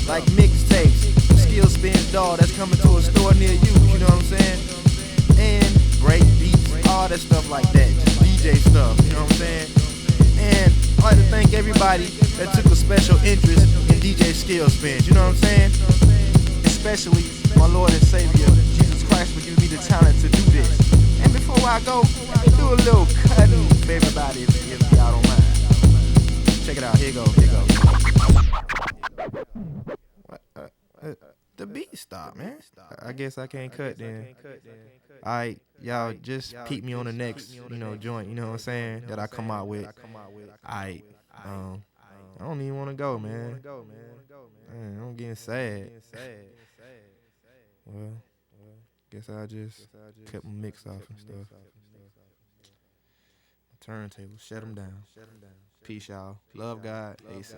like mixtapes, skill spins, dog, that's coming to a store near you, you know what I'm saying? And break beats, all that stuff like that, just DJ stuff, you know what I'm saying? And I'd like to thank everybody that took a special interest in DJ skill spins, you know what I'm saying? Especially my Lord and Savior, Jesus Christ, for giving me the talent to do this. And before I go, let me do a little cutting for everybody if y'all don't mind. Check it out, here you go, here you go. What, the beat stopped, man. I guess I can't cut then. Alright, y'all just peep me on the next, joint, you know what I'm saying, that I come out with. Alright, I don't even want to go, man. Man, I'm getting sad. Well, guess I'll just cut my mix off and stuff. Turntable, shut them down. Peace, y'all. Love God. ASAP.